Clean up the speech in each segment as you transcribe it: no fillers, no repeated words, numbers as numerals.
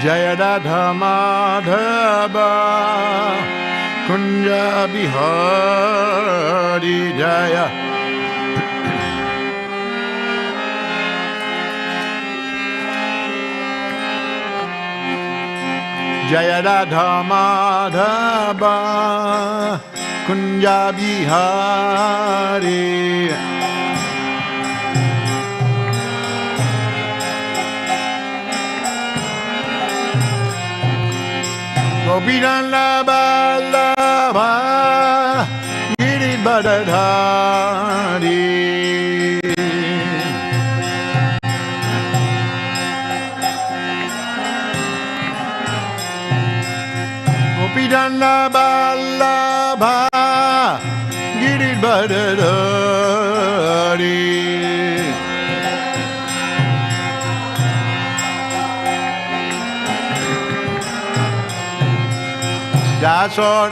Jaya Radha Madhava Kunja Bihari Jaya Jaya Radha Madhava Kunja Bihari Gopidana Ballabha Giribadadhari Gopidana Ballabha Giribadadhari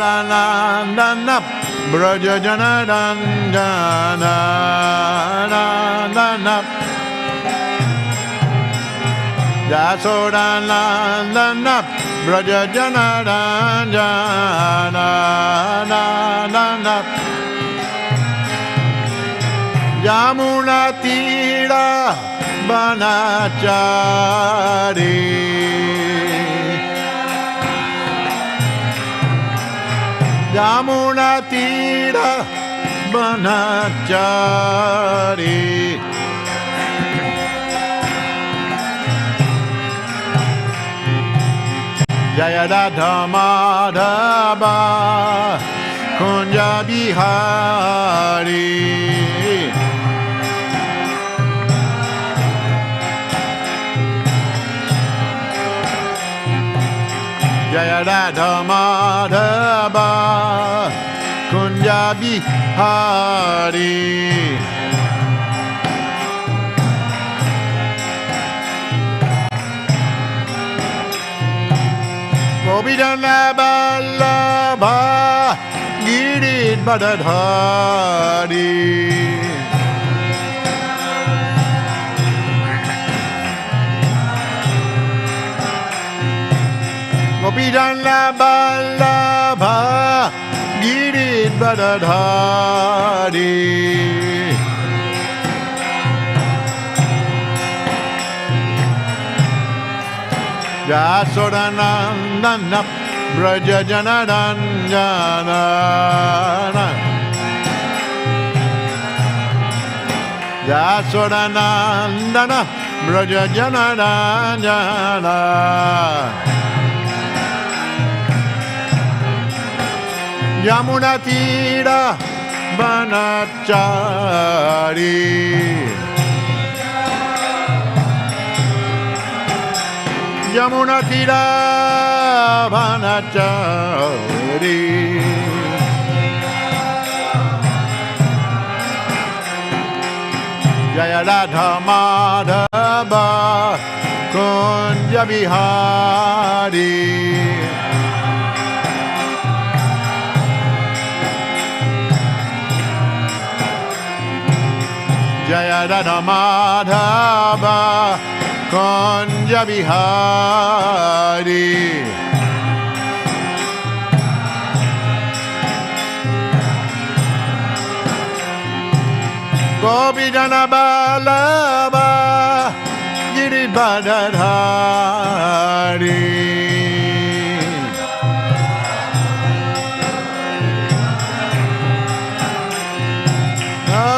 Yasodanandana Braja Janarandana Yasodanandana Braja Janarandana Yamuna Tira Banachari Yamuna Tira Banachari Jaya Radha Madhava Kunja Bihari Jaya Radha Madhava Kunja Bihari Gopidana Ballabha Giribadadhari Gopidana Ballabha Giribadadhari Yasodanandana Braja Janarandana Yasodanandana Braja Janarandana Yamuna Tira Banachari Yamuna Tira Banachari Jaya Radha Madhava Kunja Bihari Jaya Radha Madhava Kunja Bihari Gopidana Ballabha Giribadadhari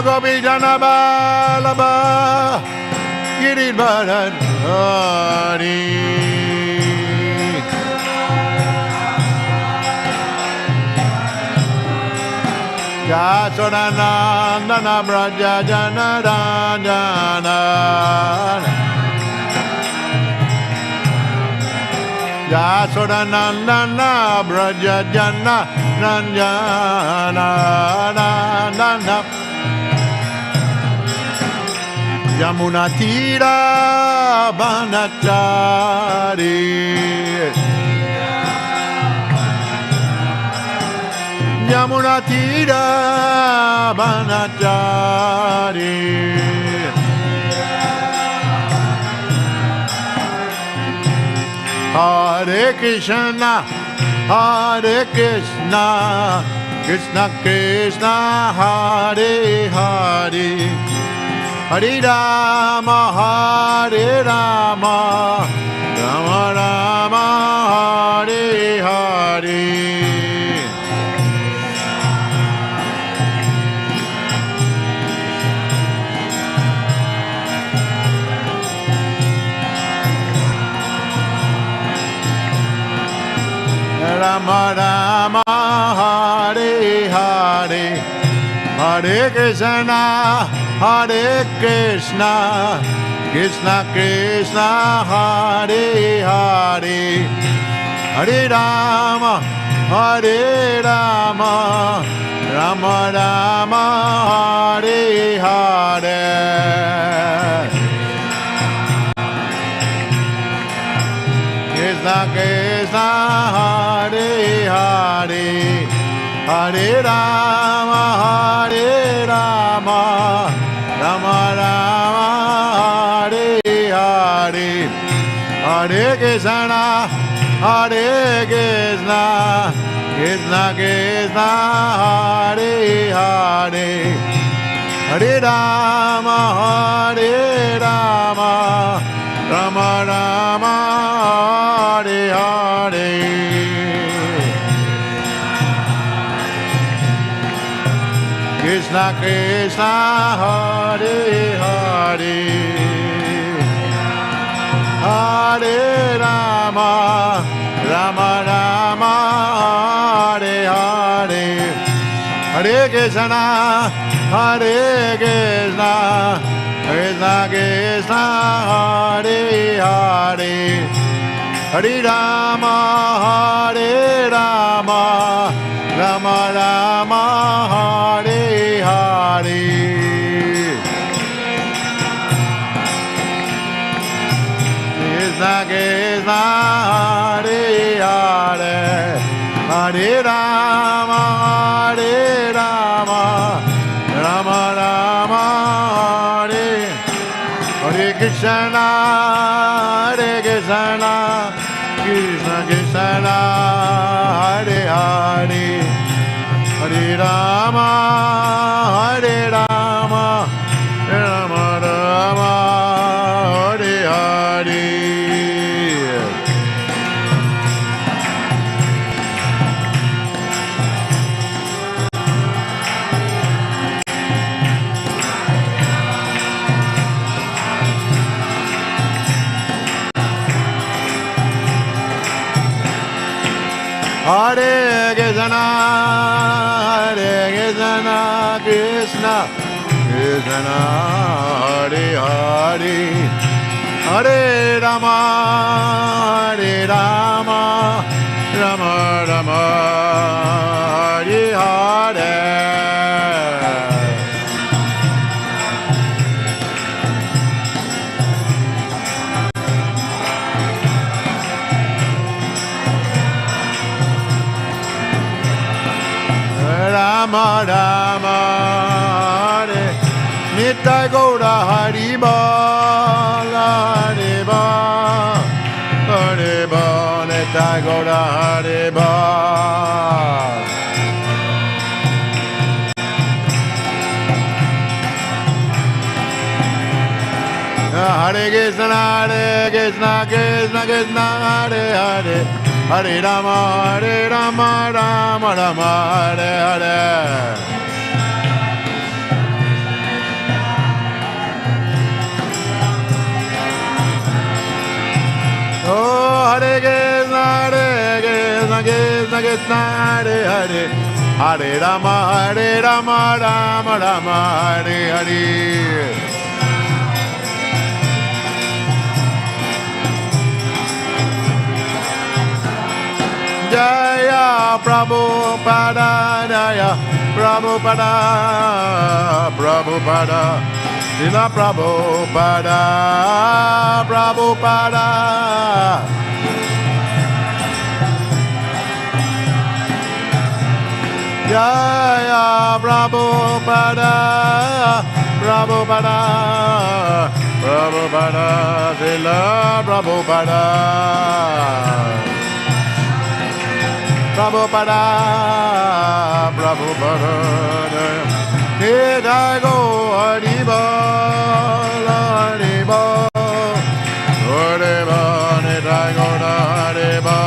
Gopidana Ballabha Giribadadhari Yasodanandana Braja Janarandana Yasodanandana Braja Janarandana Yamuna Tira Banachari Yamuna Tira Banachari Hare Krishna, Hare Krishna, Krishna Krishna, Hare Hare, Hare Rama, Hare Rama, Rama Rama, Hare Hare. Rama Rama, Hare Hare, Hare Krishna, Hare Krishna, Krishna Krishna, Hare Hare, Hare Rama, Hare Rama, Rama Rama, Hare Hare. Krishna Krishna, Hare Hare, Hare Rama, Hare Rama, Rama Rama, Hare Hare, Hare Krishna, Hare Krishna, Krishna Krishna, Hare Hare, Hare Rama, Hare Rama, Rama Rama, Hare Hare. Krishna Krishna, Hare Hare, Hare Rama, Rama Rama, Hare Hare, Hare Krishna, Hare Krishna, Krishna Krishna, Hare Hare, Hare Rama, Hare Rama, Rama Rama, Hare Hare. Krishna Krishna, Hare Hare, Hare Rama, Hare Rama, Rama Rama, Hare Hare Krishna, Hare Krishna, Krishna Krishna, Hare Hare, Hare Rama, Hare Rama, Rama Rama, Hare Hare. Hare Krishna, Hare Krishna, Krishna Krishna, Hare Hare, Hare Rama, Hare Rama, Rama Rama, Hare Hare. Rama Rama, Hare Nitya Gaura Hariba, Hariba, Hariba, Nitya Gaura Hariba. Hare Krishna, Hare Krishna, Krishna Krishna, Hare Hare, Hare Rama, Hare Rama, Rama Rama, Hare Hare. Oh, Hare Krishna, Hare Krishna, Krishna Krishna, Hare Hare, Hare Rama, Hare Rama, Rama Rama, Hare Hare. Jaya Prabhupada, Jaya Prabhupada, Prabhupada, Srila Prabhupada, Prabhupada. Jaya Prabhupada, Prabhupada, Prabhupada, Srila Prabhupada. Prabhupada, Prabhupada, Nidai go Haribo, Haribo, Haribo, Nidai go Haribo.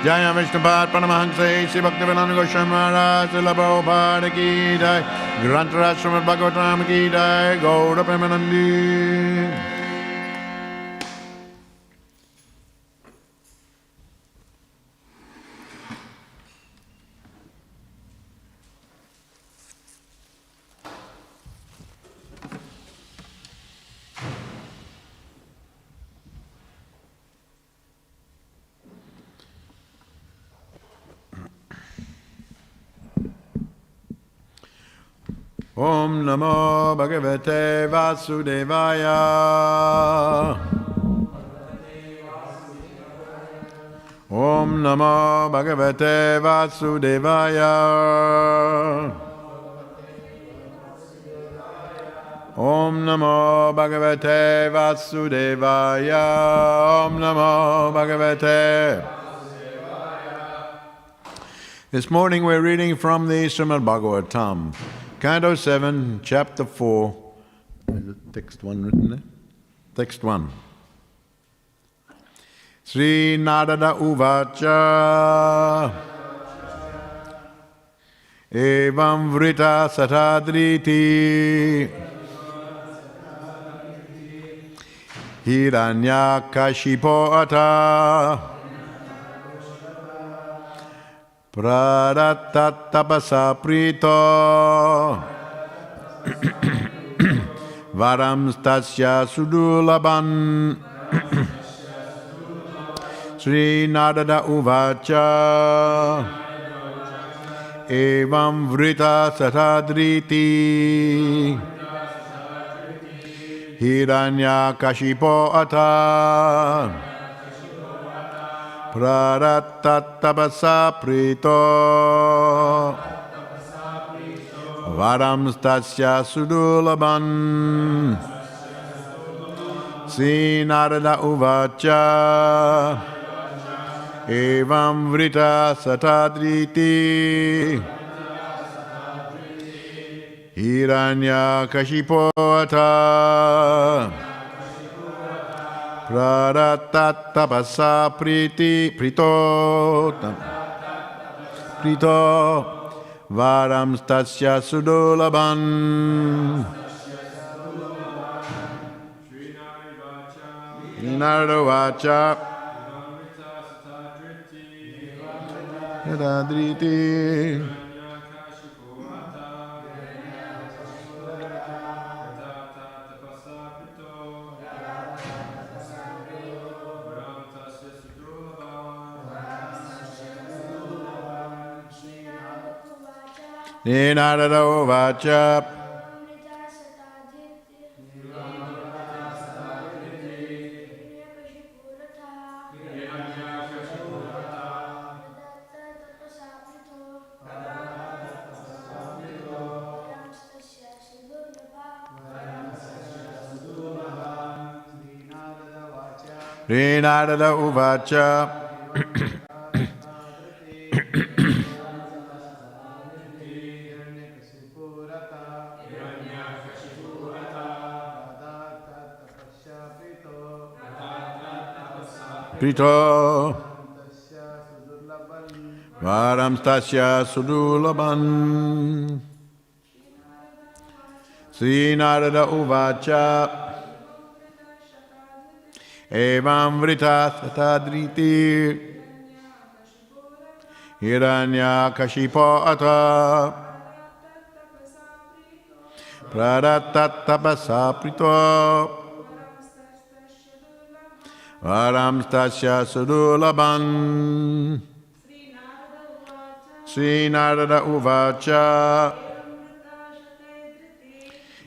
Jaya Vishnupad Paramahansa Sri Bhaktivedanta Goswami Maharaj Srila Prabhupada Ki Jai Grantaraj Śrīmad Bhāgavatam Ki Jai Gaura Premanandi. Om Namo Bhagavate Vasudevaya. Om Namo Bhagavate Vasudevaya. Om Namo Bhagavate Vasudevaya. Om Namo Bhagavate. This morning we're reading from the Śrīmad Bhāgavatam. Canto 7, Chapter 4. Is it text 1 written there? Text 1. Sri Narada Uvacha Evam Vrita Satadriti Hiranyakashipo Ata Pradatatapasa Prito Varam Stasya Sudulaban. Sri Narada Uvacha Evam Vrita Satadriti Hiranyakashipo Ata Pradatatapasa Prito Varam Stasya Sudulaban. Sri Narada Uvacha Evam Vrita Satadriti Hiranyakashipo Ata Pradatatapasa Prito Varam Stasya Sudulaban. Narada Vacha Satadriti Narada Uvacha Narada Uvacha Prito Varam Stasya Sudulaban. Sri Narada Uvacha Evam Vrita Satadriti Hiranyakashipo Ata Pradatatapasa Prito Varam Stasya Sudulaban. Sri Narada Uvacha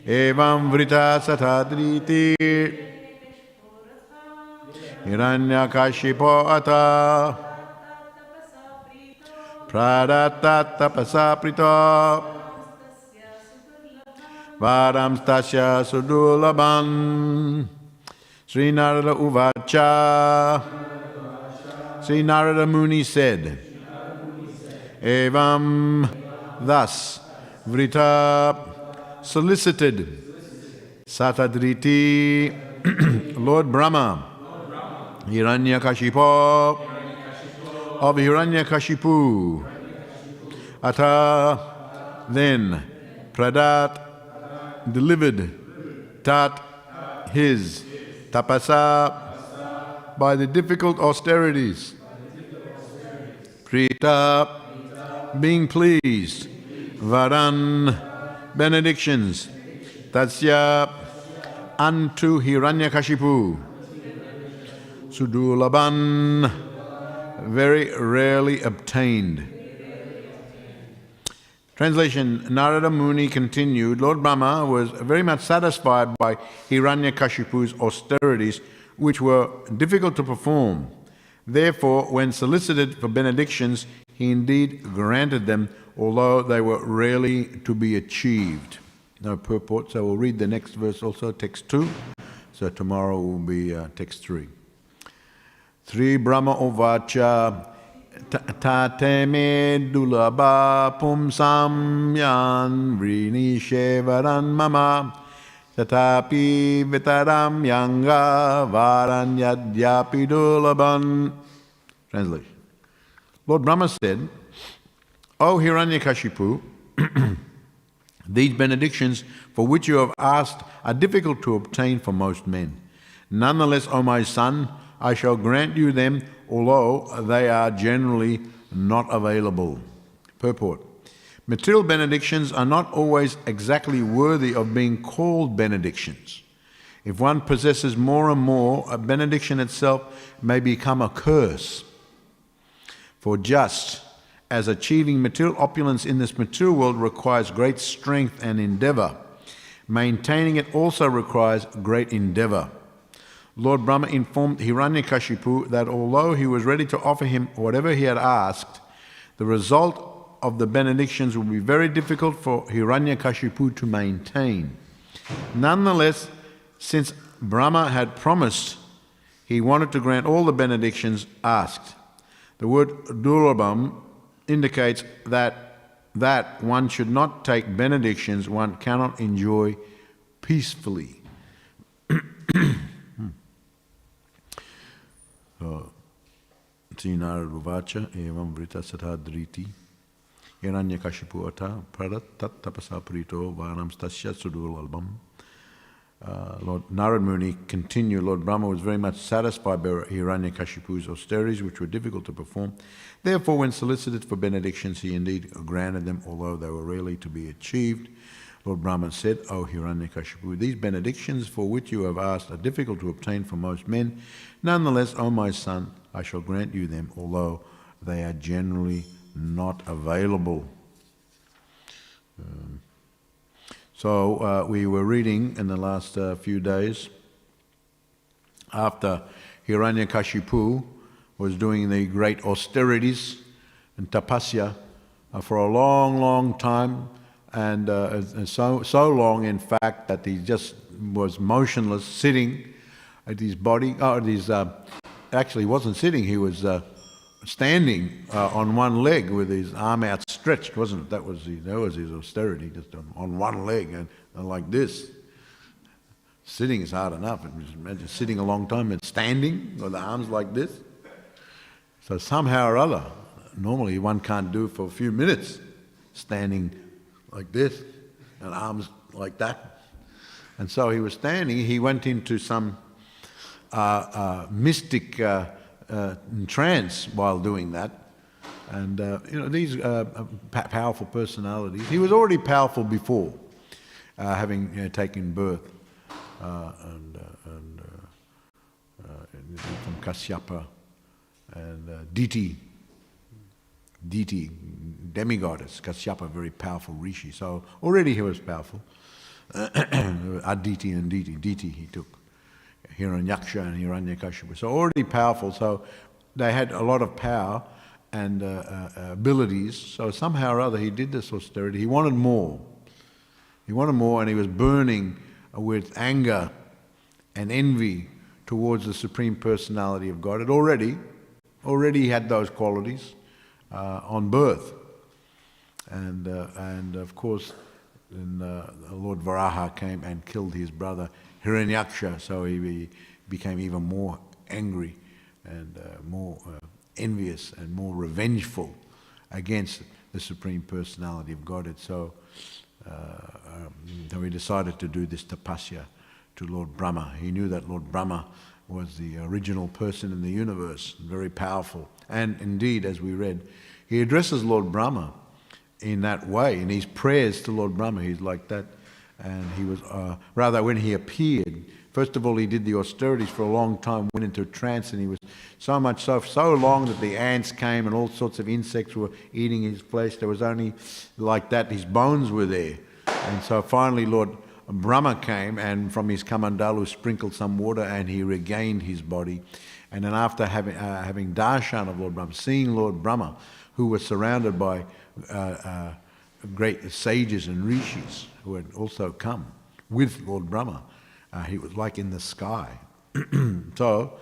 Evam Vrita Satadriti Hiranyakashipo Ata Pradatatapasa Prito Varam stasya sudulaban. Sri Narada Uvacha. Sri Narada Muni said, Evam, thus, Vrita, solicited, Satadriti, Lord Brahma, Hiranyakashipu, of Hiranyakashipu, Ata, then, Pradat, delivered, Tat, his, Tapasa, by the difficult austerities, Prita, being pleased, Varan, benedictions, Tatsya, unto Hiranyakashipu, Sudulaban, very rarely obtained. Translation, Narada Muni continued, Lord Brahma was very much satisfied by Hiranyakashipu's austerities, which were difficult to perform. Therefore, when solicited for benedictions, he indeed granted them, although they were rarely to be achieved. No purport, so we'll read the next verse also, text 2. So tomorrow will be text 3. Sri Brahma Uvacha Tateme Dulaba Pumsam Yan Vrini Shevaran Mama Tatapi Vitaram Yanga Varanyadyapi Dulaban. Translation. Lord Brahma said, O Hiranyakashipu, these benedictions for which you have asked are difficult to obtain for most men. Nonetheless, O my son, I shall grant you them, although they are generally not available. Purport. Material benedictions are not always exactly worthy of being called benedictions. If one possesses more and more, a benediction itself may become a curse. For just as achieving material opulence in this material world requires great strength and endeavor, maintaining it also requires great endeavor. Lord Brahma informed Hiranyakashipu that although he was ready to offer him whatever he had asked, the result of the benedictions would be very difficult for Hiranyakashipu to maintain. Nonetheless, since Brahma had promised, he wanted to grant all the benedictions asked. The word durlabam indicates that one should not take benedictions one cannot enjoy peacefully. Sri Narada Uvacha evam vrita satadriti Hiranyakashipu ata pradat tat tapasa prito varam stasya sudur albam. Lord Narada Muni continued, Lord Brahma was very much satisfied by Hiranyakashipu's austerities, which were difficult to perform. Therefore, when solicited for benedictions, he indeed granted them, although they were rarely to be achieved. Lord Brahma said, O Hiranyakashipu, these benedictions for which you have asked are difficult to obtain for most men. Nonetheless, O my son, I shall grant you them, although they are generally not available. So we were reading in the last few days, after Hiranyakashipu was doing the great austerities and tapasya for a long, long time, and so long, in fact, that he just was motionless, sitting at his body. Actually, he wasn't sitting; he was standing on one leg with his arm outstretched, wasn't it? That was his austerity, just on one leg and like this. Sitting is hard enough. Just imagine sitting a long time and standing with the arms like this. So somehow or other, normally one can't do it for a few minutes, standing like this and arms like that. And so he was standing. He went into some mystic trance while doing that. And these powerful personalities. He was already powerful before, having taken birth from Kasyapa and Diti, demigoddess, Kasyapa, very powerful rishi. So already he was powerful. Aditi and Diti he took. Hiranyaksha and Hiranyakashipu. So already powerful, so they had a lot of power and abilities. So somehow or other he did this austerity. He wanted more. He wanted more, and he was burning with anger and envy towards the Supreme Personality of God. It already had those qualities on birth. And of course, then Lord Varaha came and killed his brother Hiranyaksha, so he became even more angry and more envious and more revengeful against the Supreme Personality of Godhead. So he decided to do this tapasya to Lord Brahma. He knew that Lord Brahma was the original person in the universe, very powerful. And indeed, as we read, he addresses Lord Brahma in that way. In his prayers to Lord Brahma, he's like that. And he was, rather when he appeared, first of all he did the austerities for a long time, went into a trance, and he was so long that the ants came and all sorts of insects were eating his flesh. There was only like that, his bones were there. And so finally Lord Brahma came, and from his kamandalu sprinkled some water, and he regained his body. And then after having darshan of Lord Brahma, seeing Lord Brahma, who was surrounded by great sages and rishis who had also come with Lord Brahma, he was like in the sky. So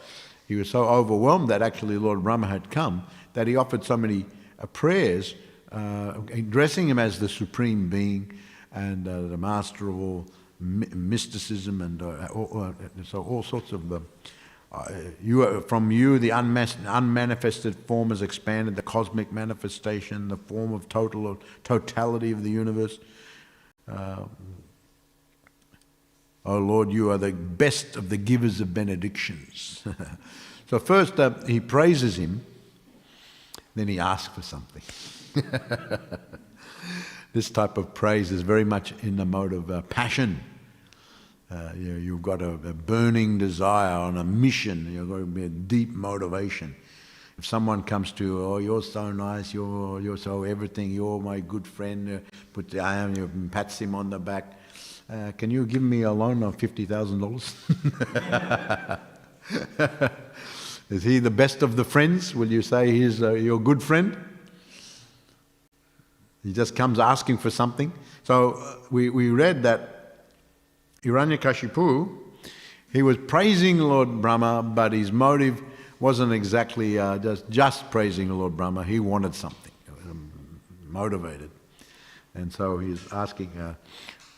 he was so overwhelmed that actually Lord Brahma had come that he offered so many prayers, addressing him as the Supreme Being and the master of all mysticism, and so all sorts of from you the unmanifested form has expanded, the cosmic manifestation, the form of totality of the universe. Oh Lord, you are the best of the givers of benedictions. So first he praises him, then he asks for something. This type of praise is very much in the mode of passion. You've got a burning desire on a mission. You've got to be a deep motivation. If someone comes to, oh, you're so nice, you're so everything, you're my good friend, put the arm, you pats him on the back. Can you give me a loan of $50,000? Is he the best of the friends? Will you say he's your good friend? He just comes asking for something. So we read that Hiranyakashipu, he was praising Lord Brahma, but his motive wasn't exactly just praising Lord Brahma. He wanted something, motivated. And so he's asking,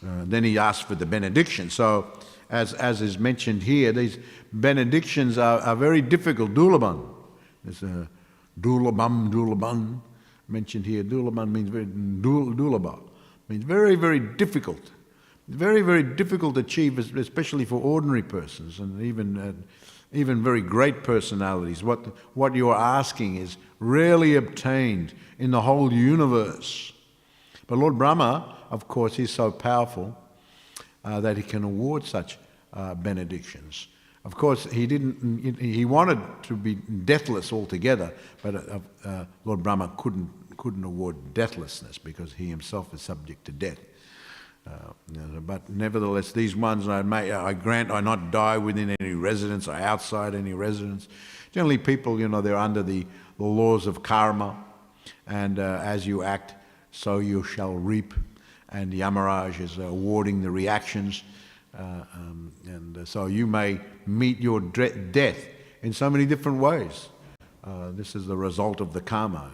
then he asked for the benediction. So as is mentioned here, these benedictions are very difficult. Dulaban. There's a dulaban mentioned here. Dulaban means dulaba, means very, very difficult. Very, very difficult to achieve, especially for ordinary persons and even very great personalities. What you are asking is rarely obtained in the whole universe. But Lord Brahma, of course, is so powerful that he can award such benedictions. Of course, he wanted to be deathless altogether, but Lord Brahma couldn't award deathlessness because he himself is subject to death. But nevertheless, these ones I grant I not die within any residence or outside any residence. Generally, people, they're under the laws of karma, and as you act, so you shall reap. And Yamaraj is awarding the reactions, and so you may meet your death in so many different ways. This is the result of the karma.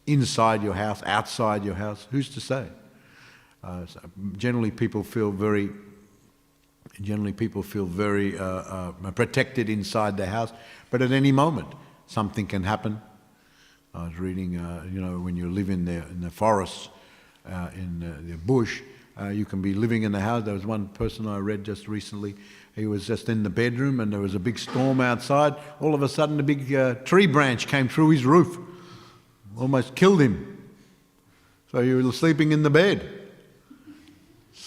Inside your house, outside your house, who's to say? So generally people feel very protected inside their house, but at any moment something can happen. I was reading, when you live in the forests, in the bush, you can be living in the house. There was one person I read just recently. He was just in the bedroom, and there was a big storm outside. All of a sudden, a big tree branch came through his roof, almost killed him. So he was sleeping in the bed.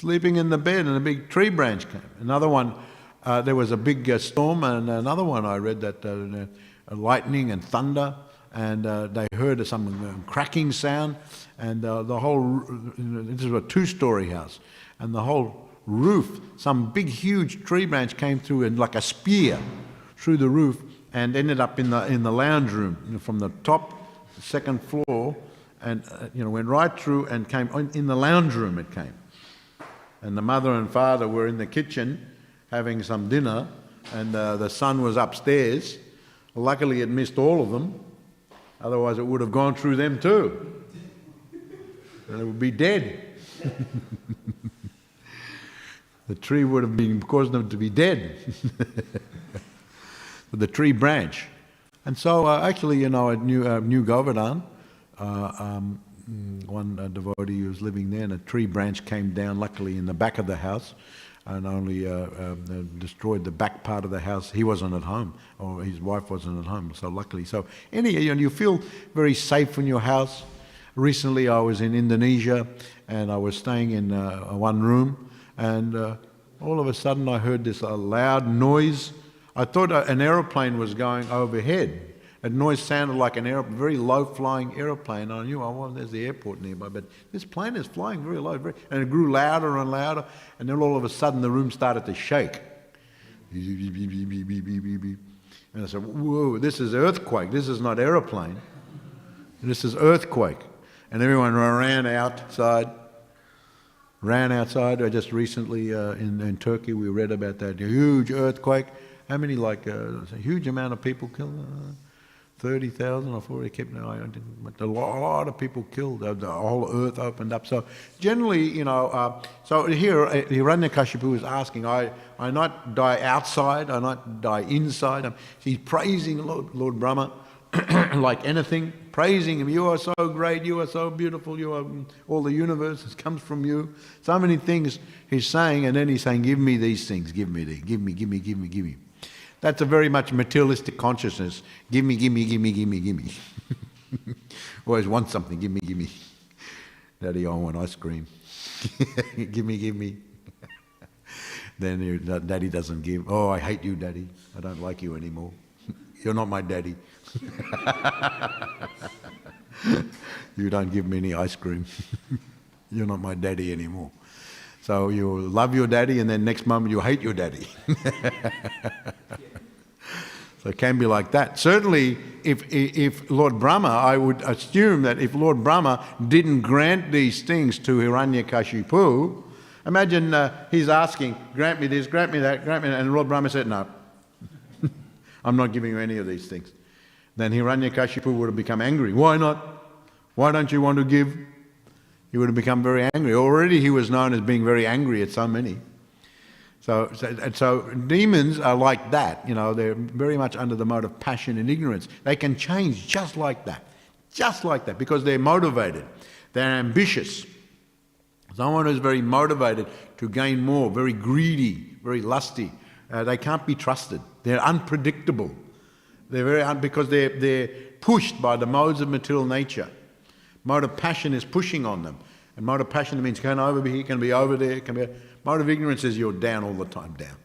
And a big tree branch came. Another one, there was a big storm, and another one I read that lightning and thunder, and they heard some cracking sound, and the whole, this is a two-story house, and the whole roof, some big huge tree branch came through and like a spear through the roof and ended up in the lounge room, from the top, second floor, and went right through and came in the lounge room. It came. and the mother and father were in the kitchen having some dinner, and the son was upstairs. Luckily it missed all of them, otherwise it would have gone through them too. And it would be dead. The tree would have been caused them to be dead. The tree branch. And so actually, at New Govardhan, one devotee who was living there, and a tree branch came down, luckily in the back of the house, and only destroyed the back part of the house. He wasn't at home, or his wife wasn't at home, so luckily. So you feel very safe in your house. Recently I was in Indonesia, and I was staying in one room, and all of a sudden I heard this loud noise. I thought an aeroplane was going overhead. A noise sounded like a very low-flying aeroplane. I knew, well, there's the airport nearby, but this plane is flying very low, and it grew louder and louder, and then all of a sudden the room started to shake. And I said, whoa, this is earthquake, this is not aeroplane, this is earthquake. And everyone ran outside. Just recently in Turkey we read about that huge earthquake. How many, a huge amount of people killed? 30,000 or 40, a lot of people killed. The whole earth opened up. So generally, so here Hiranyakashipu is asking, I not die outside, I not die inside. He's praising Lord Brahma like anything, praising him. You are so great, you are so beautiful, you are, all the universe comes from you. So many things he's saying, and then he's saying, give me these things, give me. That's a very much materialistic consciousness. Give me. Always want something, give me. Daddy, I want ice cream. Give me. Then Daddy doesn't give. Oh, I hate you, Daddy. I don't like you anymore. You're not my daddy. You don't give me any ice cream. You're not my daddy anymore. So you love your daddy, and then next moment you hate your daddy. So it can be like that. Certainly, if Lord Brahma, I would assume that if Lord Brahma didn't grant these things to Hiranyakashipu, imagine he's asking, grant me this, grant me that, and Lord Brahma said, no, I'm not giving you any of these things. Then Hiranyakashipu would have become angry. Why not? Why don't you want to give? He would have become very angry. Already he was known as being very angry at so many. So demons are like that, they're very much under the mode of passion and ignorance. They can change just like that, because they're motivated, they're ambitious. Someone who's very motivated to gain more, very greedy, very lusty, they can't be trusted. They're unpredictable. They're because they're pushed by the modes of material nature. Mode of passion is pushing on them. And mode of passion means can over be here, can be over there, can be. Mode of ignorance is you're down all the time, down.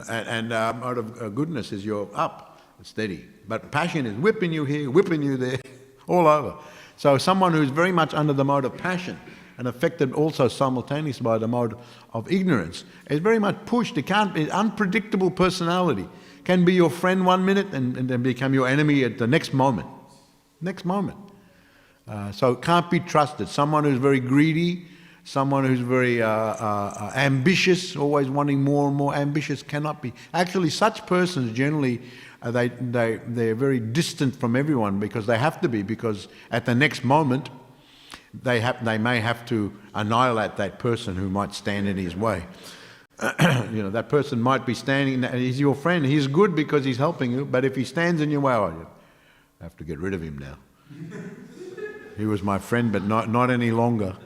And mode of goodness is you're up, steady. But passion is whipping you here, whipping you there, all over. So someone who's very much under the mode of passion and affected also simultaneously by the mode of ignorance is very much pushed. It can't be unpredictable personality. Can be your friend 1 minute and then become your enemy at the next moment. So it can't be trusted. Someone who's very greedy, someone who's very ambitious, always wanting more and more ambitious, cannot be. Actually, such persons generally, they're very distant from everyone because they have to be, because at the next moment they may have to annihilate that person who might stand in his way. That person might be standing, he's your friend, he's good because he's helping you, but if he stands in your way, you have to get rid of him now. He was my friend, but not any longer.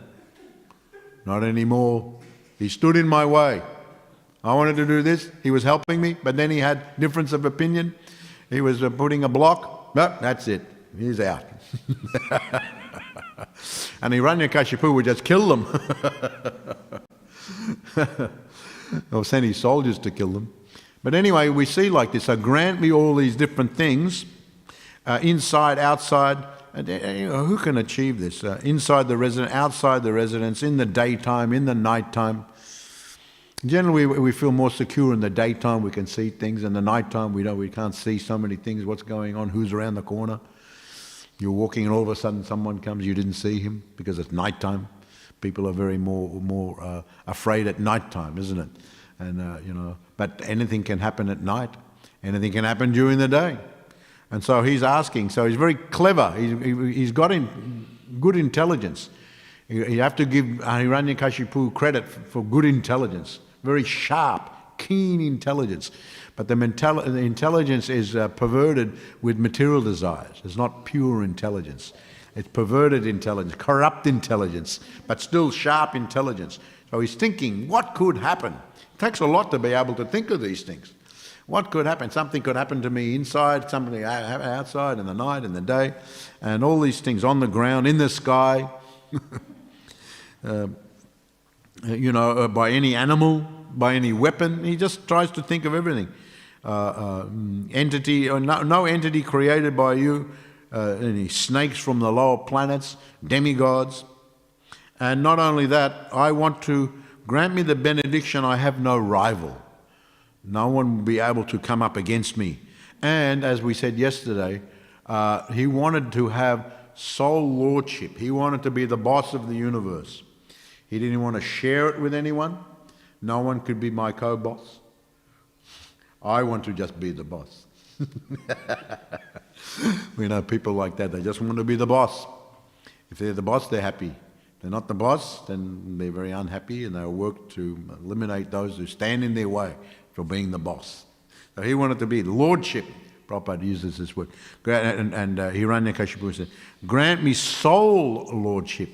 Not anymore. He stood in my way. I wanted to do this. He was helping me, but then he had difference of opinion. He was putting a block. No, that's it. He's out. And Hiranyakashipu would just kill them. Or send his soldiers to kill them. But anyway, we see like this. So grant me all these different things, inside, outside. Who can achieve this? Inside the residence, outside the residence, in the daytime, in the nighttime. Generally, we feel more secure in the daytime. We can see things. In the nighttime, we can't see so many things. What's going on? Who's around the corner? You're walking, and all of a sudden, someone comes. You didn't see him because it's nighttime. People are very more afraid at night time, isn't it? And but anything can happen at night. Anything can happen during the day. And so he's asking. So he's very clever. He's got good intelligence. You have to give Hiranyakashipu credit for good intelligence. Very sharp, keen intelligence. But the intelligence is perverted with material desires. It's not pure intelligence. It's perverted intelligence, corrupt intelligence, but still sharp intelligence. So he's thinking, what could happen? It takes a lot to be able to think of these things. What could happen? Something could happen to me inside, something outside, in the night, in the day, and all these things on the ground, in the sky, by any animal, by any weapon. He just tries to think of everything. Entity, or no entity created by you, any snakes from the lower planets, demigods. And not only that, I want to grant me the benediction, I have no rival. No one will be able to come up against me. And as we said yesterday, he wanted to have sole lordship. He wanted to be the boss of the universe. He didn't want to share it with anyone. No one could be my co-boss. I want to just be the boss. We know people like that. They just want to be the boss. If they're the boss, they're happy. If they're not the boss, then they're very unhappy, and they'll work to eliminate those who stand in their way for being the boss. So he wanted to be lordship. Prabhupada uses this word. And Hiranyakashipu said, grant me sole lordship.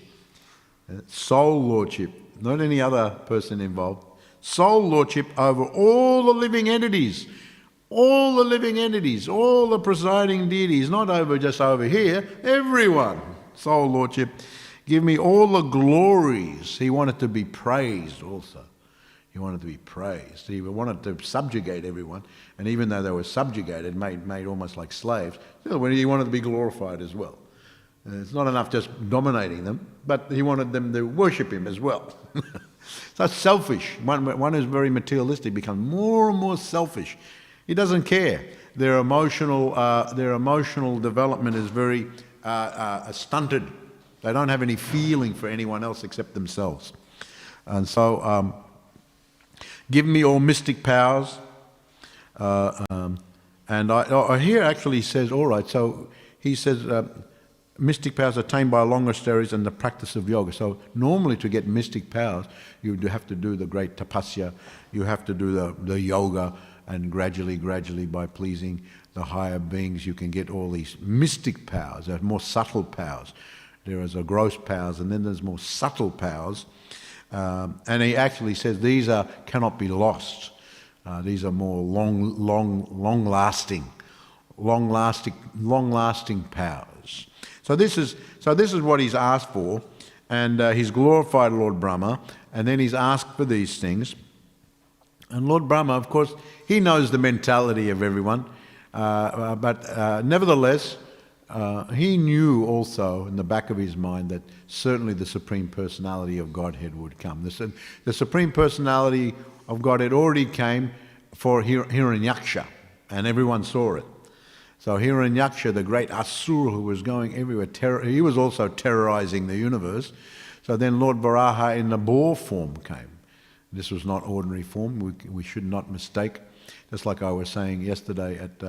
Sole lordship. Not any other person involved. Sole lordship over all the living entities. All the living entities, all the presiding deities, not just over here, everyone. Sole lordship. Give me all the glories. He wanted to be praised also. He wanted to be praised. He wanted to subjugate everyone. And even though they were subjugated, made almost like slaves, still he wanted to be glorified as well. It's not enough just dominating them, but he wanted them to worship him as well. So selfish. One who's very materialistic becomes more and more selfish. He doesn't care. Their emotional development is very stunted. They don't have any feeling for anyone else except themselves. And so, give me all mystic powers. And here actually says, all right, so he says, mystic powers attained by longer studies and the practice of yoga. So normally to get mystic powers, you have to do the great tapasya, you have to do the yoga, and gradually by pleasing the higher beings, you can get all these mystic powers, more subtle powers. There is a gross powers, and then there's more subtle powers. And he actually says these cannot be lost. These are more long-lasting powers. So this is what he's asked for, and he's glorified Lord Brahma, and then he's asked for these things. And Lord Brahma, of course, he knows the mentality of everyone, but nevertheless, he knew also in the back of his mind that certainly the Supreme Personality of Godhead would come. The Supreme Personality of Godhead already came for Hiranyaksha, and everyone saw it. So Hiranyaksha, the great Asura who was going everywhere, he was also terrorizing the universe. So then Lord Varaha in the boar form came. This was not ordinary form. We should not mistake. Just like I was saying yesterday at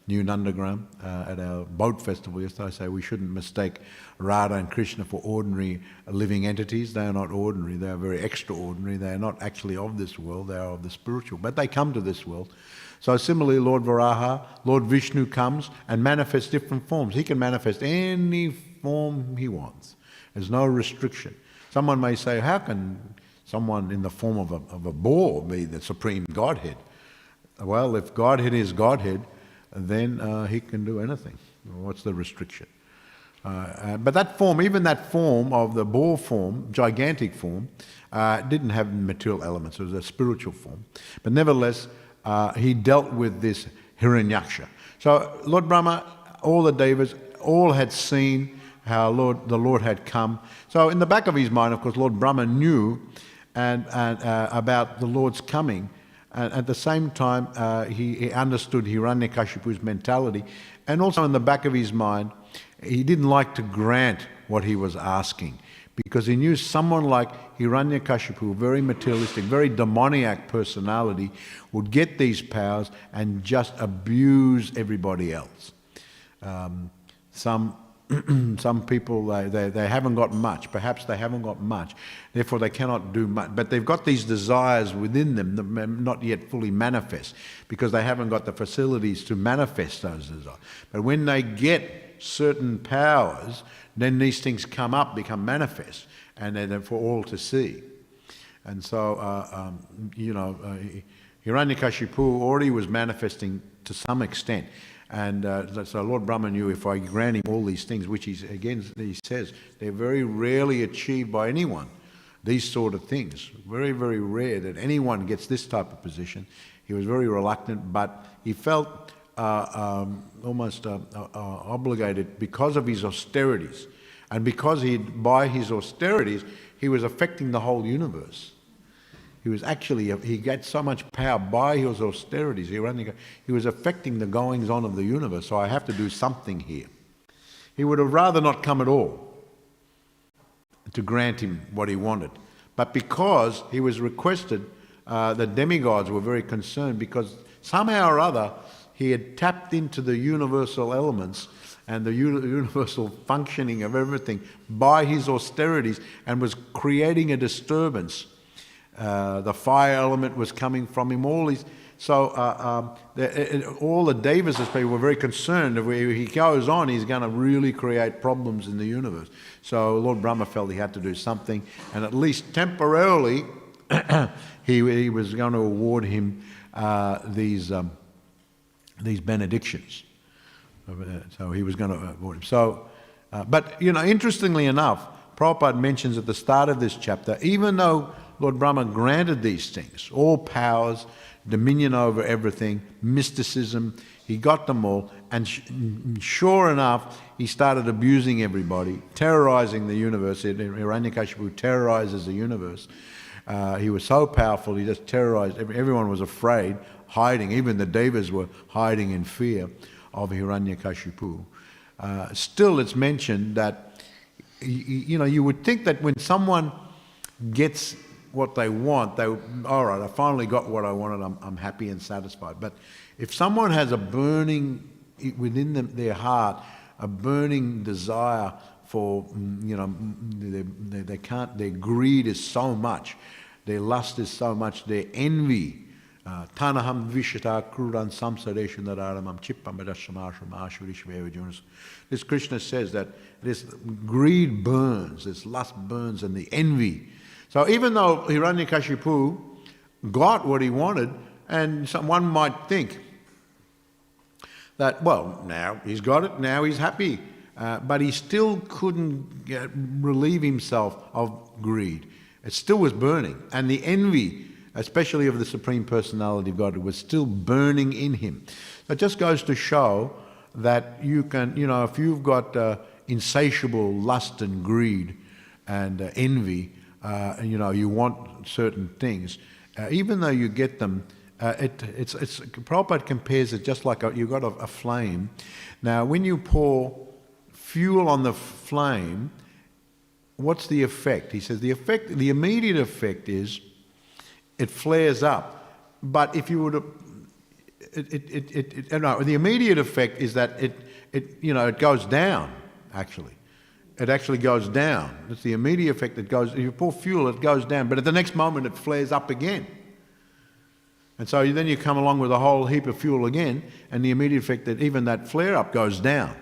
New Nandagram, at our boat festival yesterday, I say we shouldn't mistake Radha and Krishna for ordinary living entities. They are not ordinary. They are very extraordinary. They are not actually of this world. They are of the spiritual. But they come to this world. So similarly, Lord Varaha, Lord Vishnu comes and manifests different forms. He can manifest any form he wants. There's no restriction. Someone may say, how can someone in the form of a boar be the Supreme Godhead? Well, if Godhead is Godhead, then he can do anything. What's the restriction? But that form, even that form of the boar form, gigantic form, didn't have material elements. It was a spiritual form. But nevertheless, he dealt with this Hiranyaksha. So Lord Brahma, all the devas, all had seen how the Lord had come. So in the back of his mind, of course, Lord Brahma knew about the Lord's coming. And at the same time, he understood Hiranyakashipu's mentality. And also in the back of his mind, he didn't like to grant what he was asking. Because he knew someone like Hiranyakashipu, very materialistic, very demoniac personality, would get these powers and just abuse everybody else. Some people, they haven't got much. Perhaps they haven't got much. Therefore, they cannot do much. But they've got these desires within them that may not yet fully manifest because they haven't got the facilities to manifest those desires. But when they get certain powers, then these things come up, become manifest, and they're for all to see. And so, Hiranyakashipu already was manifesting to some extent. And so Lord Brahma knew if I grant him all these things, which he says, they're very rarely achieved by anyone, these sort of things. Very, very rare that anyone gets this type of position. He was very reluctant, but he felt almost obligated because of his austerities. And because by his austerities, he was affecting the whole universe. He got so much power by his austerities. He was affecting the goings on of the universe, so I have to do something here. He would have rather not come at all to grant him what he wanted. But because he was requested, the demigods were very concerned because somehow or other he had tapped into the universal elements and the universal functioning of everything by his austerities and was creating a disturbance. The fire element was coming from him. All the Devas people were very concerned. If he goes on, he's going to really create problems in the universe. So Lord Brahma felt he had to do something, and at least temporarily, he was going to award him these benedictions. So he was going to award him. So, but interestingly enough, Prabhupada mentions at the start of this chapter, even though Lord Brahma granted these things, all powers, dominion over everything, mysticism, he got them all, and sure enough, he started abusing everybody, terrorizing the universe. Hiranyakashipu terrorizes the universe. He was so powerful, he just terrorized. Everyone was afraid, hiding. Even the Devas were hiding in fear of Hiranyakashipu. Still, it's mentioned that, you would think that when someone gets what they want, all right, I finally got what I wanted, I'm happy and satisfied. But if someone has a burning within their heart, a burning desire for, they can't, their greed is so much, their lust is so much, their envy, tanaham vishata krudan samsareshu nararamam chippam vedashamasham ashurishvevajunas. This Krishna says that this greed burns, this lust burns, and the envy. So even though Hiranyakashipu got what he wanted, and one might think that, well, now he's got it, now he's happy, but he still couldn't relieve himself of greed. It still was burning, and the envy, especially of the Supreme Personality of God, was still burning in him. So it just goes to show that you can, if you've got insatiable lust and greed and envy, you want certain things, even though you get them, Prabhupada compares it just like you've got a flame. Now, when you pour fuel on the flame, what's the effect? He says the immediate effect is it flares up. But if you were to, the immediate effect is that it goes down, actually. It actually goes down. It's the immediate effect that goes, if you pour fuel, it goes down. But at the next moment, it flares up again. And so then you come along with a whole heap of fuel again, and the immediate effect that even that flare-up goes down.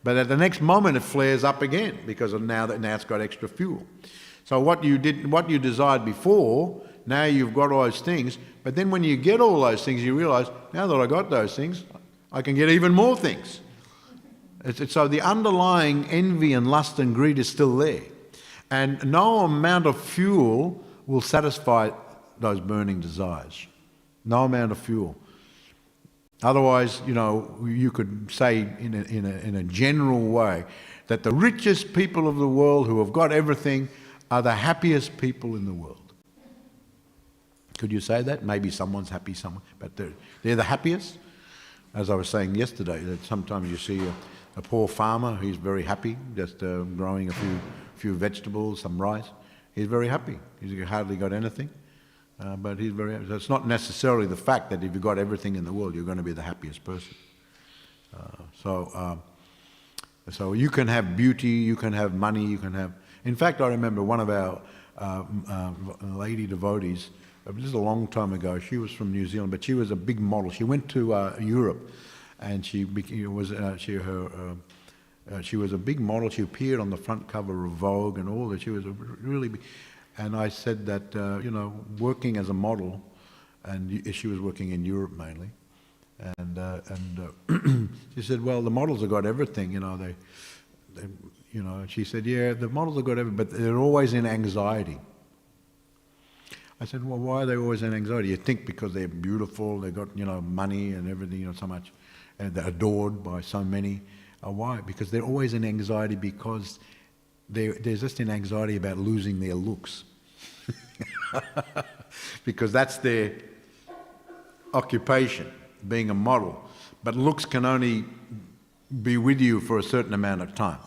But at the next moment, it flares up again, because of now it's got extra fuel. So what you desired before, now you've got all those things, but then when you get all those things, you realise, now that I got those things, I can get even more things. So the underlying envy and lust and greed is still there. And no amount of fuel will satisfy those burning desires. No amount of fuel. Otherwise, you could say in a general way that the richest people of the world who have got everything are the happiest people in the world. Could you say that? Maybe someone's happy, but they're the happiest. As I was saying yesterday, that sometimes you see a poor farmer, he's very happy, just growing a few vegetables, some rice. He's very happy. He's hardly got anything, but he's very happy. So it's not necessarily the fact that if you've got everything in the world, you're going to be the happiest person. So you can have beauty, you can have money, you can have... In fact, I remember one of our lady devotees, this is a long time ago, she was from New Zealand, but she was a big model. She went to Europe, and she was a big model. She appeared on the front cover of Vogue and all that. She was a really big... And I said that, working as a model, and she was working in Europe mainly, and she said, well, the models have got everything, she said, yeah, the models have got everything, but they're always in anxiety. I said, well, why are they always in anxiety? You think because they're beautiful, they've got, money and everything, so much, and they're adored by so many. Why? Because they're always in anxiety because they're just in anxiety about losing their looks. Because that's their occupation, being a model. But looks can only be with you for a certain amount of time.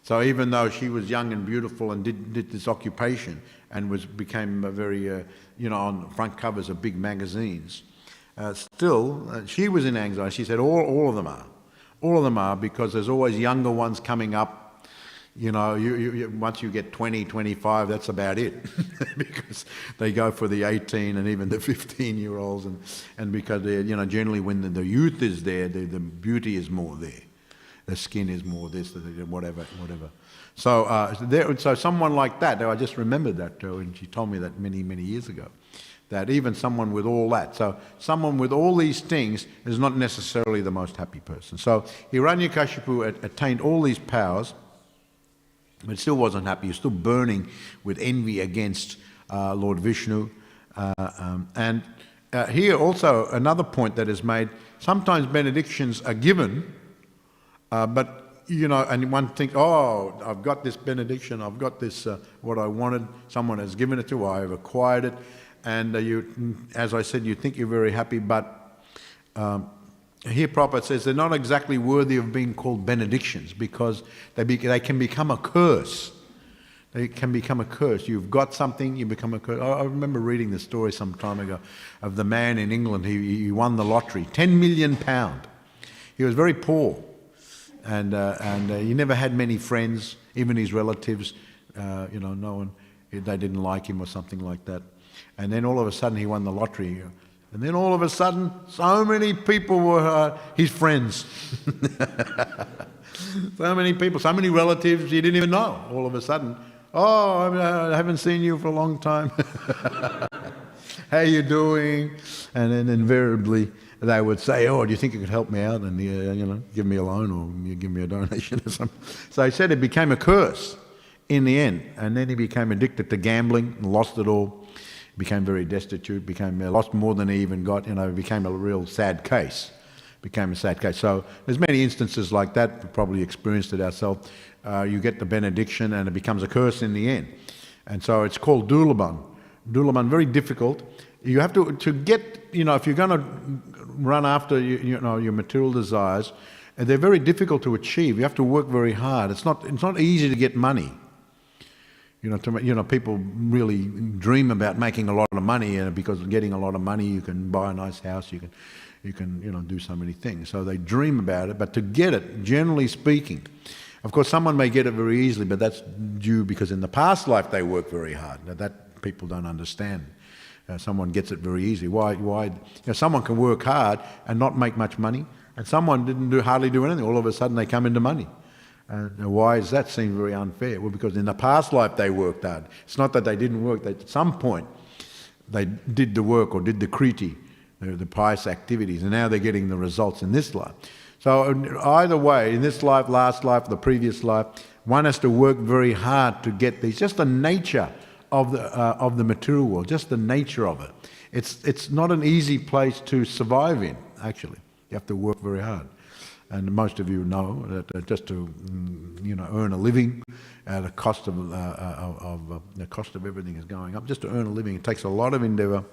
So even though she was young and beautiful and did this occupation and became a very, on front covers of big magazines, still she was in anxiety. She said all of them are. All of them are, because there's always younger ones coming up. Once you get 20, 25, that's about it. Because they go for the 18 and even the 15-year-olds, and because they're, generally when the youth is there, the beauty is more there. The skin is more this, whatever. So someone like that, I just remembered that when she told me that many, many years ago, that even someone with all that, so someone with all these things is not necessarily the most happy person. So Hiranyakashipu attained all these powers, but still wasn't happy. He was still burning with envy against Lord Vishnu. And here also another point that is made, sometimes benedictions are given, but and one thinks, oh, I've got this benediction, I've got this, what I wanted, someone has given it to, I have acquired it, and as I said, you think you're very happy, but here Prabhupada says they're not exactly worthy of being called benedictions, because they can become a curse. They can become a curse. You've got something, you become a curse. I remember reading the story some time ago of the man in England. He won the lottery, £10 million. He was very poor, and he never had many friends, even his relatives. No one, they didn't like him or something like that. And then all of a sudden he won the lottery. And then all of a sudden, so many people were his friends. So many people, so many relatives he didn't even know. All of a sudden, oh, I haven't seen you for a long time. How are you doing? And then invariably they would say, oh, do you think you could help me out and give me a loan or you give me a donation or something? So he said it became a curse in the end. And then he became addicted to gambling and lost it all. Became very destitute, lost more than he even got, became a real sad case. So there's many instances like that, we probably experienced it ourselves. You get the benediction and it becomes a curse in the end. And so it's called dulaban. Dulaban, very difficult. You have to get, if you're going to run after your material desires, they're very difficult to achieve. You have to work very hard. It's not easy to get money. People really dream about making a lot of money, because getting a lot of money, you can buy a nice house, you can do so many things. So they dream about it, but to get it, generally speaking, of course, someone may get it very easily, but that's due because in the past life they work very hard. Now that people don't understand. Someone gets it very easy. Why? Someone can work hard and not make much money, and someone didn't hardly do anything. All of a sudden they come into money. Why does that seem very unfair? Well, because in the past life they worked hard. It's not that they didn't work. At some point they did the work or did the kriti, the pious activities, and now they're getting the results in this life. So either way, in this life, last life, the previous life, one has to work very hard to get these. Just the nature of the material world, just the nature of it. It's not an easy place to survive in, actually. You have to work very hard. And most of you know that just to earn a living, the cost of everything is going up. Just to earn a living, it takes a lot of endeavour.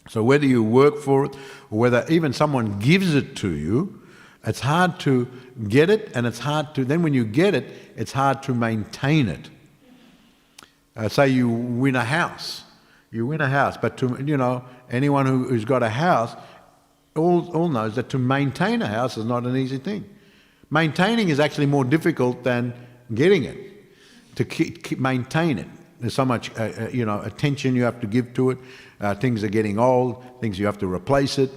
So whether you work for it or whether even someone gives it to you, It's hard to get it, and it's hard to, then when you get it, it's hard to maintain it. Say you win a house. You win a house, but anyone who's got a house all knows that to maintain a house is not an easy thing. Maintaining is actually more difficult than getting it. To keep maintain it. There's so much attention you have to give to it. Things are getting old. Things you have to replace it.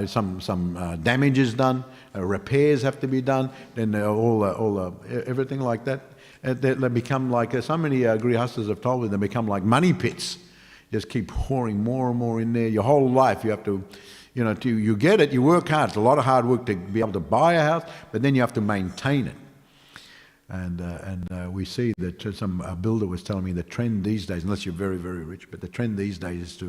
Some damage is done. Repairs have to be done. Then everything like that. They become like so many grihastas have told me, they become like money pits. Just keep pouring more and more in there. Your whole life you have to, you get it. You work hard. It's a lot of hard work to be able to buy a house, but then you have to maintain it. And we see that some builder was telling me the trend these days, unless you're very, very rich, but the trend these days is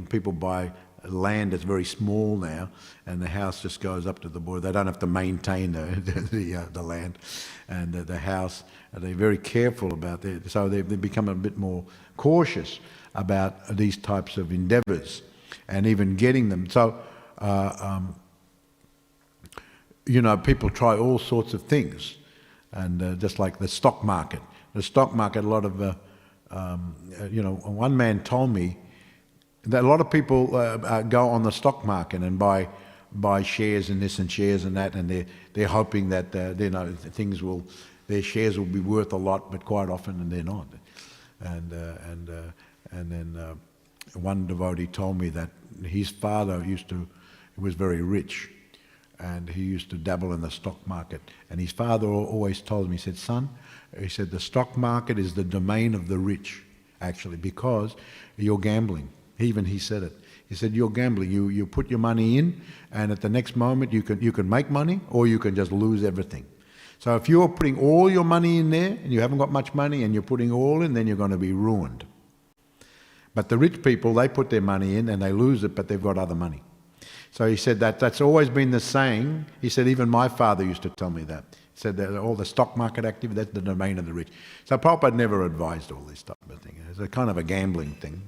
people buy land that's very small now, and the house just goes up to the border. They don't have to maintain the land and the house. They're very careful about that, so they've become a bit more cautious about these types of endeavours and even getting them. So people try all sorts of things. And just like the stock market. The stock market, a lot of, one man told me that a lot of people go on the stock market and buy shares in this and shares in that, and they're hoping that their shares will be worth a lot, but quite often they're not. And then one devotee told me that his father was very rich. And he used to dabble in the stock market. And his father always told him, he said, son, the stock market is the domain of the rich, actually, because you're gambling. He said it. He said, you're gambling. You put your money in, and at the next moment you can make money, or you can just lose everything. So if you're putting all your money in there, and you haven't got much money, and you're putting all in, then you're going to be ruined. But the rich people, they put their money in, and they lose it, but they've got other money. So he said that's always been the saying. He said even my father used to tell me that. He said that all the stock market activity, that's the domain of the rich. So Prabhupada never advised all this type of thing. It's a kind of a gambling thing,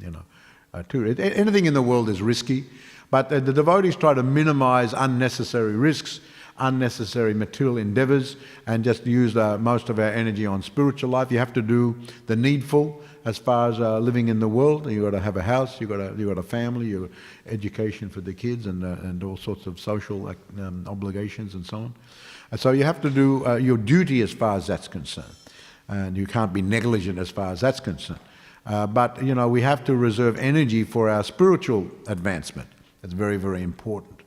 too. Anything in the world is risky, but the devotees try to minimize unnecessary risks, unnecessary material endeavors, and just use most of our energy on spiritual life. You have to do the needful as far as living in the world. You've got to have a house, you've got a family, you've got education for the kids, and all sorts of social obligations and so on. And so you have to do your duty as far as that's concerned. And you can't be negligent as far as that's concerned. But we have to reserve energy for our spiritual advancement. That's very, very important.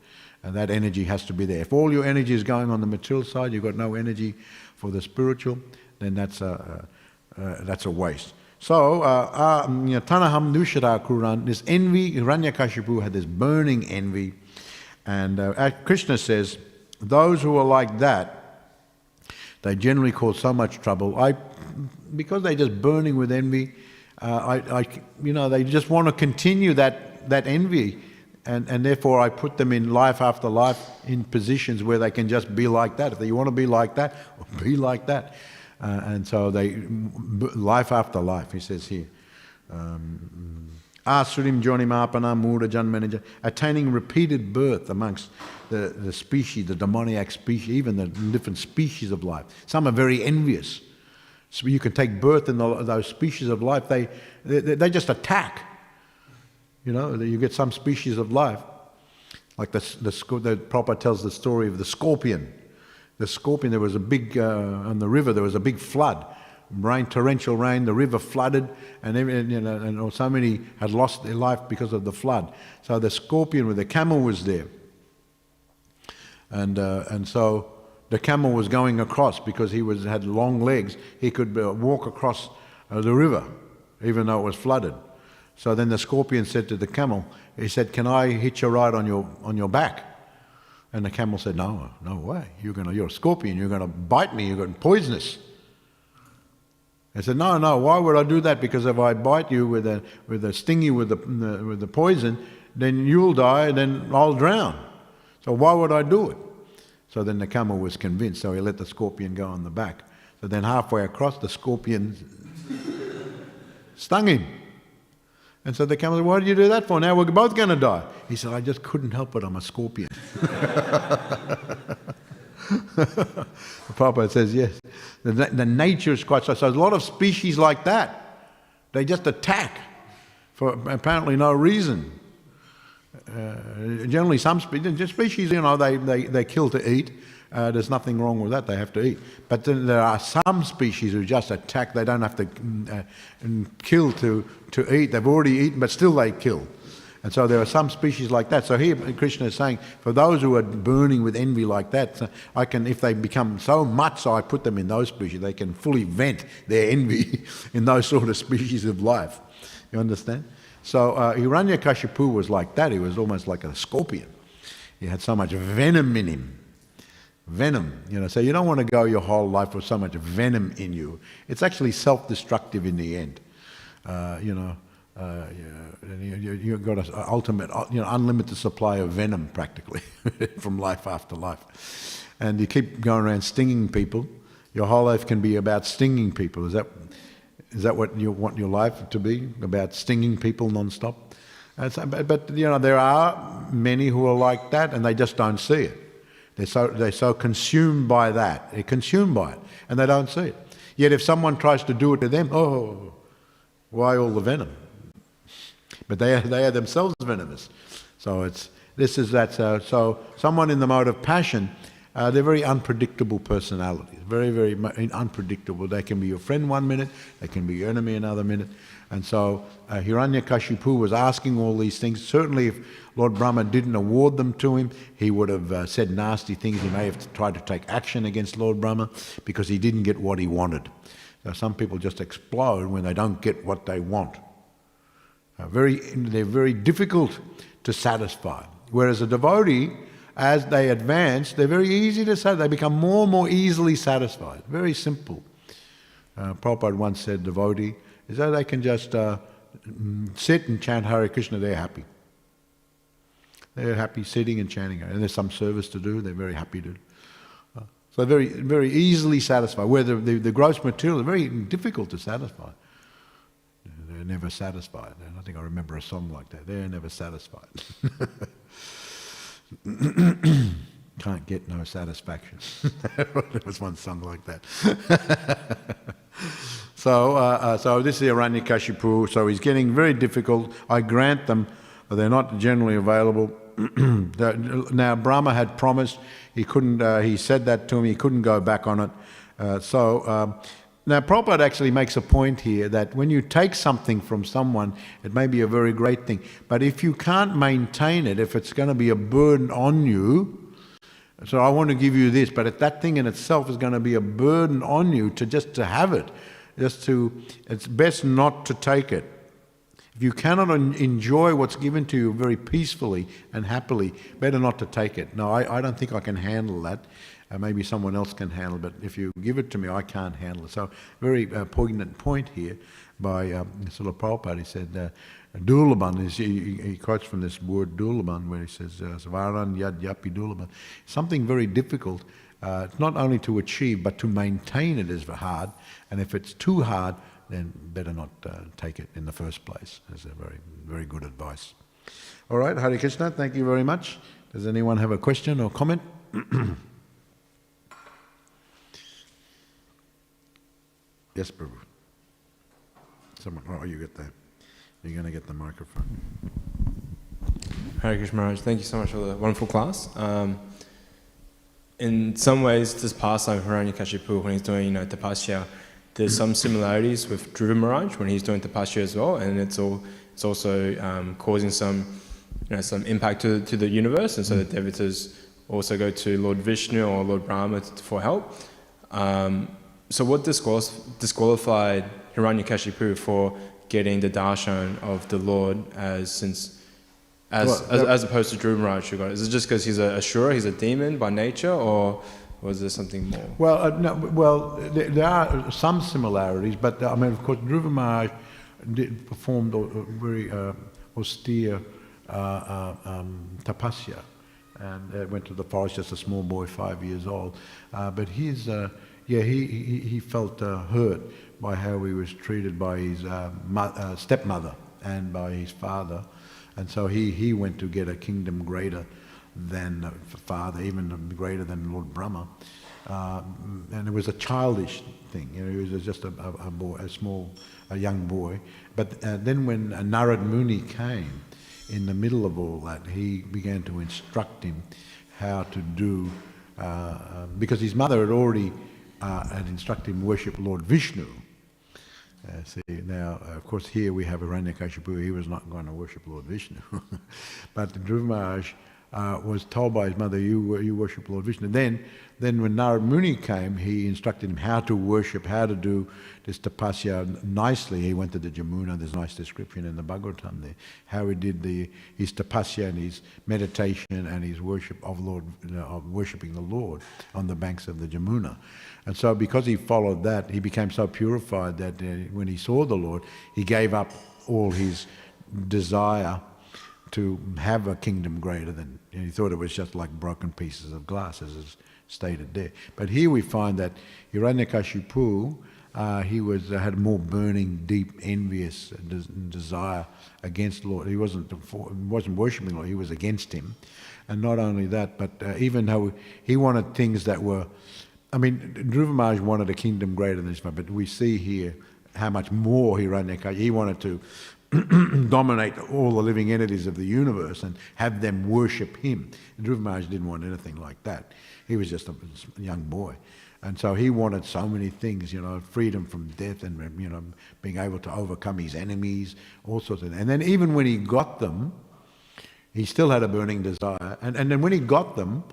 And that energy has to be there. If all your energy is going on the material side, you've got no energy for the spiritual, then that's a waste. So, Tanaham Dushara Kuran, this envy, Hiranyakashipu had this burning envy. And Krishna says, those who are like that, they generally cause so much trouble. Because they're just burning with envy, they just want to continue that envy. And therefore I put them in life after life in positions where they can just be like that. If you want to be like that, be like that. And so life after life, he says here. Asurim Jonimapana Mura Janmanaja, attaining repeated birth amongst the species, the demoniac species, even the different species of life. Some are very envious. So you can take birth in those species of life, they just attack. You get some species of life, like the Prabhupada tells the story of the scorpion. The scorpion, there was a big, on the river, there was a big flood. Torrential rain, the river flooded, and so many had lost their life because of the flood. So the scorpion with the camel was there. And so the camel was going across because he had long legs. He could walk across the river, even though it was flooded. So then the scorpion said to the camel, he said, "Can I hitch a ride on your back?" And the camel said, "No way. You're a scorpion. You're going to bite me. You're going to poisonous." He said, "No. Why would I do that? Because if I bite you sting you with the poison, then you'll die. And then I'll drown. So why would I do it?" So then the camel was convinced. So he let the scorpion go on the back. So then halfway across, the scorpion stung him. And so the camel said, "Why did you do that for? Now we're both going to die." He said, "I just couldn't help it. I'm a scorpion." Prabhupada says yes. The nature is quite so. So there's a lot of species like that. They just attack for apparently no reason. Generally, some species, they kill to eat. There's nothing wrong with that. They have to eat. But then there are some species who just attack. They don't have to kill to eat. They've already eaten, but still they kill. And so there are some species like that. So here Krishna is saying, for those who are burning with envy like that, I can, if they become so much, so I put them in those species, they can fully vent their envy in those sort of species of life. You understand? So Hiranyakashipu was like that. He was almost like a scorpion. He had so much venom in him. Venom, so you don't want to go your whole life with so much venom in you. It's actually self-destructive in the end. You've got an ultimate, unlimited supply of venom practically from life after life. And you keep going around stinging people. Your whole life can be about stinging people. Is that what you want your life to be? About stinging people non-stop? But there are many who are like that and they just don't see it. They're so consumed by that. They're consumed by it and they don't see it. Yet if someone tries to do it to them, oh, why all the venom? But they are themselves venomous. So so someone in the mode of passion, they're very unpredictable personalities. Very, very unpredictable. They can be your friend one minute, they can be your enemy another minute. And so Hiranyakashipu was asking all these things. Certainly if Lord Brahma didn't award them to him, he would have said nasty things. He may have tried to take action against Lord Brahma because he didn't get what he wanted. So some people just explode when they don't get what they want. They're very difficult to satisfy. Whereas a devotee, as they advance, they're very easy to satisfy. They become more and more easily satisfied. Very simple. Prabhupada once said, devotee, is that they can just sit and chant Hare Krishna, they're happy. They're happy sitting and chanting. And there's some service to do, they're very happy to. So very, very easily satisfied. Where the gross material is very difficult to satisfy. They're never satisfied. I think I remember a song like that. They're never satisfied. Can't get no satisfaction. There was one song like that. So this is Hiranyakashipu. So he's getting very difficult. I grant them, but they're not generally available. Now Brahma had promised. He couldn't. He said that to him. He couldn't go back on it. Now Prabhupada actually makes a point here that when you take something from someone, it may be a very great thing. But if you can't maintain it, if it's going to be a burden on you, so I want to give you this, but if that thing in itself is going to be a burden on you to have it, it's best not to take it. If you cannot enjoy what's given to you very peacefully and happily, better not to take it. No, I don't think I can handle that. Maybe someone else can handle it, but if you give it to me, I can't handle it. So very poignant point here by Srila Prabhupada. He said, Dulaban, he quotes from this word Dulaban, where he says, Svaran yad yapi Dulaban. Something very difficult, not only to achieve, but to maintain it is hard. And if it's too hard, then better not take it in the first place. That's a very, very good advice. All right, Hare Krishna, thank you very much. Does anyone have a question or comment? Yes, Prabhu. Someone, you get that. You're going to get the microphone. Hare Krishna Maharaj, thank you so much for the wonderful class. In some ways, this pastime of Hiranyakashipu, when he's doing tapasya, there's some similarities with Dhruva Maharaj when he's doing tapasya as well, and it's also causing some impact to the universe, and so the devatas also go to Lord Vishnu or Lord Brahma for help. So what disqualified Hiranyakashipu for getting the darshan of the Lord as opposed to Dhruva Maharaj? Is it just because he's a Ashura, he's a demon by nature, or was there something more? Well, there are some similarities, but I mean, of course, Dhruva Maharaj performed a very austere tapasya, and went to the forest just a small boy, 5 years old. But he felt hurt by how he was treated by his stepmother and by his father, and so he went to get a kingdom greater than the father, even greater than Lord Brahma. and it was a childish thing. You know, he was just a boy, a young boy. But then when Narad Muni came, in the middle of all that, he began to instruct him how to do, because his mother had already had instructed him to worship Lord Vishnu. See, now, of course, here we have Hiranyakashipu. He was not going to worship Lord Vishnu. But Dhruva Maharaj was told by his mother, you worship Lord Vishnu. Then when Narad Muni came, he instructed him how to worship, how to do this tapasya nicely. He went to the Jamuna. There's a nice description in the Bhagavatam there, how he did his tapasya and his meditation and his worship of worshipping the Lord on the banks of the Jamuna. And so because he followed that, he became so purified that when he saw the Lord, he gave up all his desire to have a kingdom greater than, he thought it was just like broken pieces of glass, as is stated there. But here we find that Hiranyakashipu, he had more burning, deep, envious desire against the Lord. He wasn't worshipping the Lord, he was against him. And not only that, but even though he wanted things that were, Dhruva Maharaj wanted a kingdom greater than his father, but we see here how much more Hiranyakashipu, he wanted to dominate all the living entities of the universe and have them worship him. Dhruva Maharaj didn't want anything like that. He was just a young boy. And so he wanted so many things, freedom from death and, being able to overcome his enemies, all sorts of things. And then even when he got them, he still had a burning desire. And then when he got them,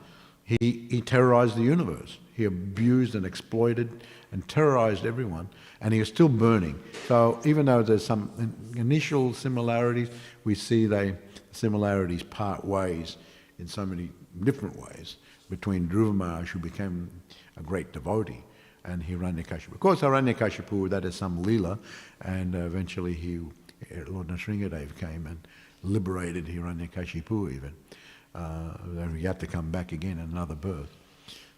he terrorized the universe. He abused and exploited and terrorized everyone. And he was still burning. So even though there's some initial similarities, we see the similarities part ways in so many different ways between Dhruva Maharaj, who became a great devotee, and Hiranyakashipu. Of course, Hiranyakashipu, that is some Leela, and eventually Lord Nrsingadev came and liberated Hiranyakashipu even. He had to come back again in another birth.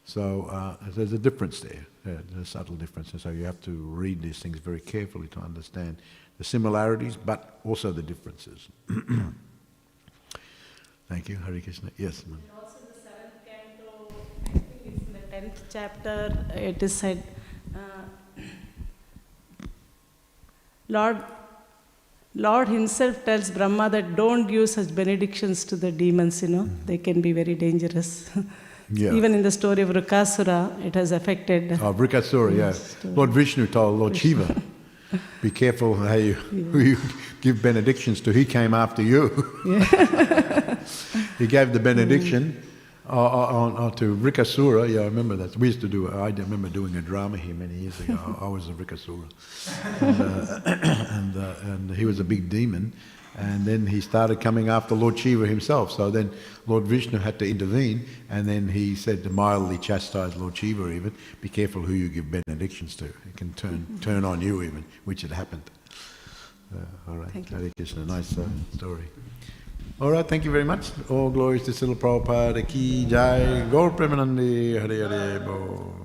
So there's a difference there, there's a subtle difference, and so you have to read these things very carefully to understand the similarities, but also the differences. Thank you, Hare Krishna. Yes, ma'am. And also the 7th canto, I think it's in the 10th chapter, it is said, Lord himself tells Brahma that don't give such benedictions to the demons, they can be very dangerous. Yeah. Even in the story of Vrikasura, it has affected. Oh, Vrikasura, yeah. Lord Vishnu told Lord Shiva, be careful who you give benedictions to. He came after you. Yeah. He gave the benediction to Vrikasura. Yeah, I remember that. We used to I remember doing a drama here many years ago. I was a Vrikasura. And he was a big demon. And then he started coming after Lord Shiva himself. So then Lord Vishnu had to intervene, and then he said to mildly chastise Lord Shiva even, be careful who you give benedictions to. It can turn on you even, which had happened. All right, Hare Krishna, nice story. All right, thank you very much. All glories to Srila Prabhupada ki jai. Gaur Premanandi, Hare Hare Bo.